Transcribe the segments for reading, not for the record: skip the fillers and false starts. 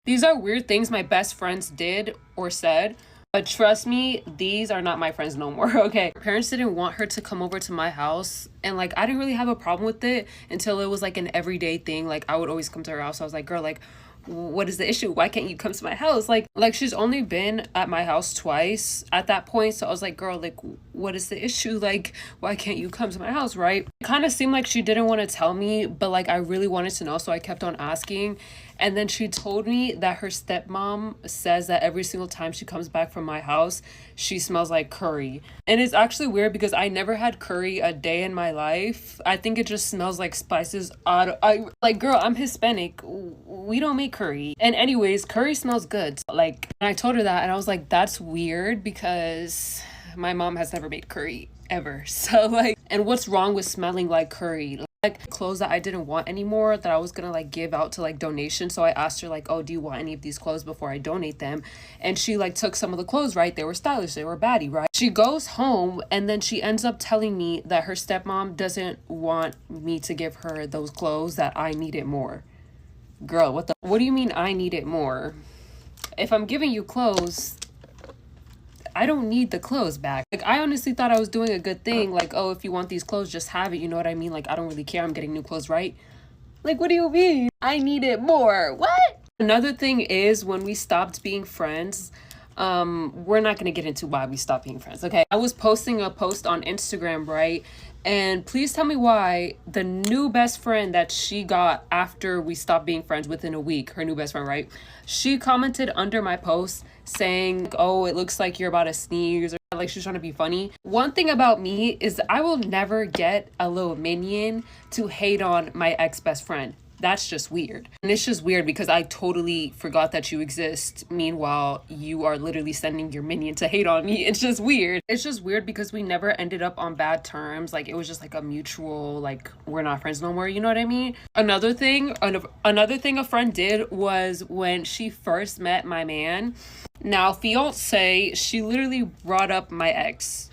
These are weird things my best friends did or said, but trust me, these are not my friends no more, okay? Her parents didn't want her to come over to my house, and like I didn't really have a problem with it until it was like an everyday thing. Like I would always come to her house. I was like, girl, like what is the issue? Why can't you come to my house? Like she's only been at my house twice at that point. So I was like, girl, like what is the issue? Like why can't you come to my house, right? It kind of seemed like she didn't want to tell me, but like I really wanted to know, so I kept on asking. And then she told me that her stepmom says that every single time she comes back from my house, she smells like curry. And it's actually weird because I never had curry a day in my life. I think it just smells like spices like, girl, I'm Hispanic. We don't make curry. And anyways, curry smells good. Like, and I told her that and I was like, that's weird because my mom has never made curry ever. So like, and what's wrong with smelling like curry? Like clothes that I didn't want anymore that I was gonna like give out to like donation. So I asked her like, oh, do you want any of these clothes before I donate them? And she like took some of the clothes, right? They were stylish, they were baddie, right? She goes home and then she ends up telling me that her stepmom doesn't want me to give her those clothes, that I need it more. Girl, what do you mean I need it more? If I'm giving you clothes, I don't need the clothes back. Like, I honestly thought I was doing a good thing. Like, oh, if you want these clothes, just have it. You know what I mean? Like, I don't really care. I'm getting new clothes, right? Like, what do you mean? I need it more. What? Another thing is when we stopped being friends, we're not going to get into why we stopped being friends, okay? I was posting a post on Instagram, right? And please tell me why the new best friend that she got after we stopped being friends within a week, her new best friend, right? She commented under my post saying, oh, it looks like you're about to sneeze, or like she's trying to be funny. One thing about me is I will never get a little minion to hate on my ex-best friend. That's just weird. And it's just weird because I totally forgot that you exist. Meanwhile, you are literally sending your minion to hate on me. It's just weird. It's just weird because we never ended up on bad terms. Like, it was just like a mutual, like, we're not friends no more. You know what I mean? Another thing a friend did was when she first met my man. Now, fiance, she literally brought up my ex.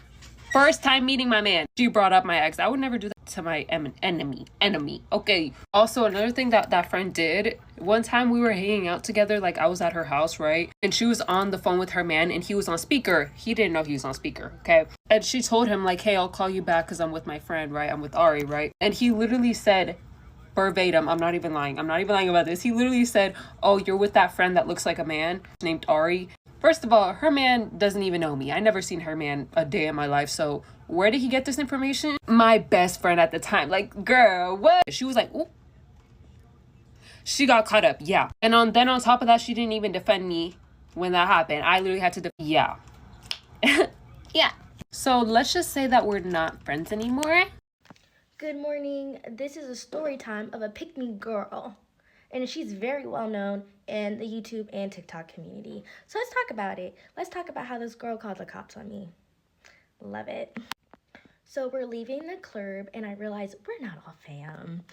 First time meeting my man, she brought up my ex. I would never do that to my enemy. Okay. Also, another thing that friend did, one time we were hanging out together, like I was at her house, right? And she was on the phone with her man and he was on speaker. He didn't know he was on speaker, okay? And she told him like, hey, I'll call you back because I'm with my friend, right? I'm with Ari, right? And he literally said, verbatim, I'm not even lying about this. He literally said, oh, you're with that friend that looks like a man named Ari. First of all, her man doesn't even know me. I never seen her man a day in my life. So where did he get this information? My best friend at the time. Like, girl, what? She was like, ooh. She got caught up, yeah. And then on top of that, she didn't even defend me when that happened. I literally had to yeah. Yeah. So let's just say that we're not friends anymore. Good morning. This is a story time of a pick-me girl. And she's very well known in the YouTube and TikTok community. So let's talk about it. Let's talk about how this girl called the cops on me. Love it. So we're leaving the club and I realize we're not all fam.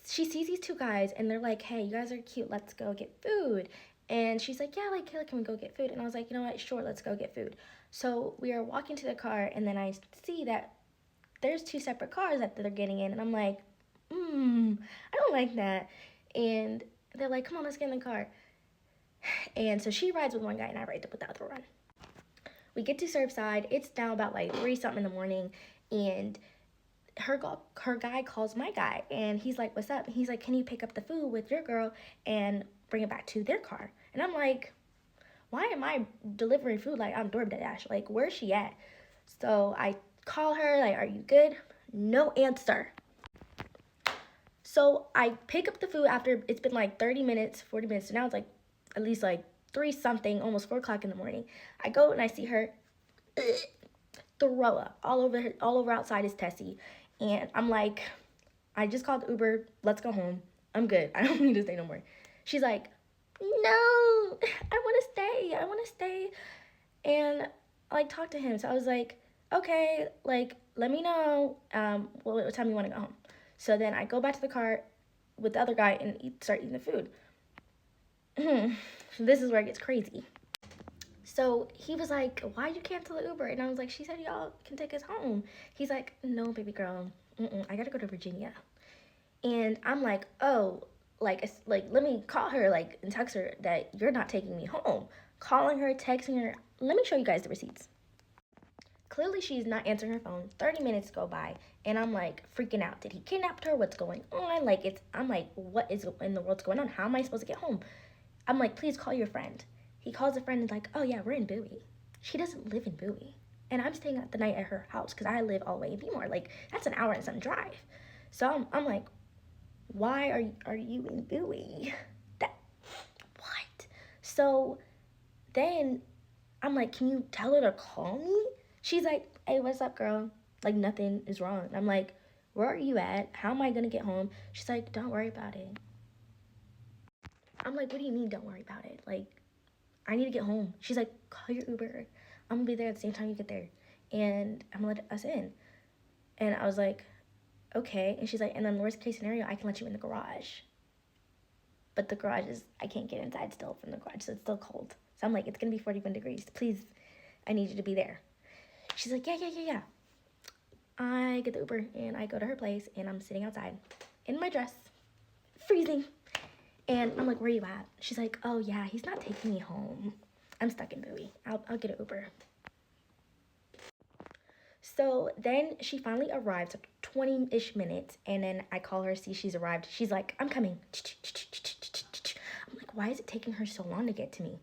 She sees these two guys and they're like, hey, you guys are cute. Let's go get food. And she's like, yeah, like, Kayla, can we go get food? And I was like, you know what? Sure, let's go get food. So we are walking to the car and then I see that there's two separate cars that they're getting in. And I'm like, I don't like that. And they're like, come on, let's get in the car. And so she rides with one guy and I ride with the other one. We get to Surfside. It's now about like 3-something in the morning. And her guy calls my guy. And he's like, what's up? And he's like, can you pick up the food with your girl and bring it back to their car? And I'm like, why am I delivering food like I'm DoorDash? Like, where's she at? So I call her, like, are you good? No answer. So I pick up the food after it's been like 30 minutes, 40 minutes. So now it's like at least like 3-something, almost 4 o'clock in the morning. I go and I see her throw up all over outside his Tessie. And I'm like, I just called Uber. Let's go home. I'm good. I don't need to stay no more. She's like, no, I want to stay. And I like talked to him. So I was like, okay, like, let me know what time you want to go home. So then I go back to the car with the other guy and start eating the food. This is where it gets crazy. So he was like, why'd you cancel the Uber? And I was like, she said y'all can take us home. He's like, no, baby girl, I gotta go to Virginia. And I'm like, oh, like let me call her like and text her that you're not taking me home. Calling her, texting her. Let me show you guys the receipts. Clearly, she's not answering her phone. 30 minutes go by, and I'm like freaking out. Did he kidnap her? What's going on? I'm like, what is in the world's going on? How am I supposed to get home? I'm like, please call your friend. He calls a friend and like, oh yeah, we're in Bowie. She doesn't live in Bowie, and I'm staying the night at her house because I live all the way in Bmore. Like that's an hour and some drive. So I'm like, why are you in Bowie? That what? So then I'm like, can you tell her to call me? She's like, hey, what's up, girl? Like, nothing is wrong. I'm like, where are you at? How am I going to get home? She's like, don't worry about it. I'm like, what do you mean, don't worry about it? Like, I need to get home. She's like, call your Uber. I'm going to be there at the same time you get there. And I'm going to let us in. And I was like, okay. And she's like, and then worst case scenario, I can let you in the garage. But the garage is, I can't get inside still from the garage, so it's still cold. So I'm like, it's going to be 41 degrees. Please, I need you to be there. She's like, yeah. I get the Uber, and I go to her place, and I'm sitting outside in my dress, freezing. And I'm like, where are you at? She's like, oh, yeah, he's not taking me home. I'm stuck in Bowie. I'll get an Uber. So then she finally arrives, 20-ish minutes, and then I call her, see she's arrived. She's like, I'm coming. I'm like, why is it taking her so long to get to me?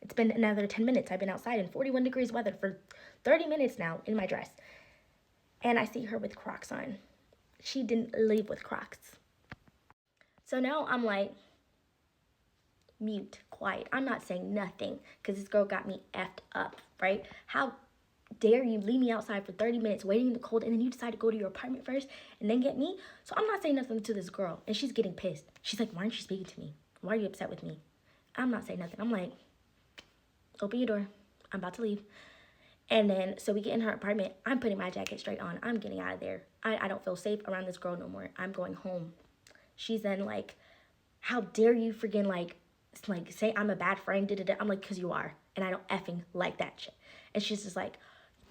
It's been another 10 minutes. I've been outside in 41 degrees weather for 30 minutes now in my dress. And I see her with Crocs on. She didn't leave with Crocs. So now I'm like, mute, quiet. I'm not saying nothing because this girl got me effed up, right? How dare you leave me outside for 30 minutes waiting in the cold and then you decide to go to your apartment first and then get me? So I'm not saying nothing to this girl and she's getting pissed. She's like, why aren't you speaking to me? Why are you upset with me? I'm not saying nothing. I'm like, open your door. I'm about to leave. And then, so we get in her apartment. I'm putting my jacket straight on. I'm getting out of there. I don't feel safe around this girl no more. I'm going home. She's then like, how dare you freaking like say I'm a bad friend. I'm like, because you are. And I don't effing like that shit. And she's just like,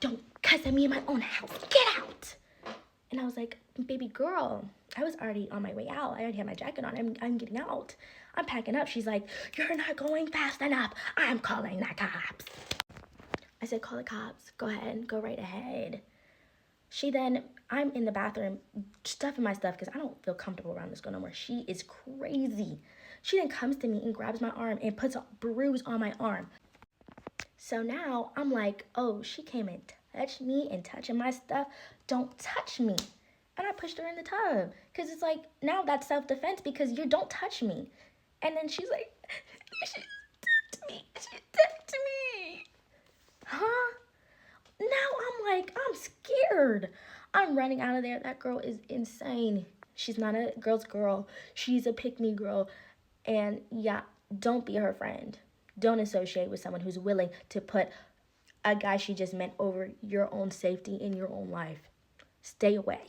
don't cuss at me in my own house. Get out. And I was like, baby girl, I was already on my way out. I already had my jacket on. I'm getting out. I'm packing up. She's like, you're not going fast enough. I'm calling the cops. I said, call the cops. Go ahead. Go right ahead. I'm in the bathroom stuffing my stuff because I don't feel comfortable around this girl no more. She is crazy. She then comes to me and grabs my arm and puts a bruise on my arm. So now I'm like, oh, she came and touched me and touching my stuff. Don't touch me. And I pushed her in the tub because it's like, now that's self-defense because you don't touch me. And then she's like, she touched me. She touched me. Huh? Now I'm like, I'm scared. I'm running out of there. That girl is insane. She's not a girl's girl. She's a pick-me girl. And yeah, don't be her friend. Don't associate with someone who's willing to put a guy she just met over your own safety in your own life. Stay away.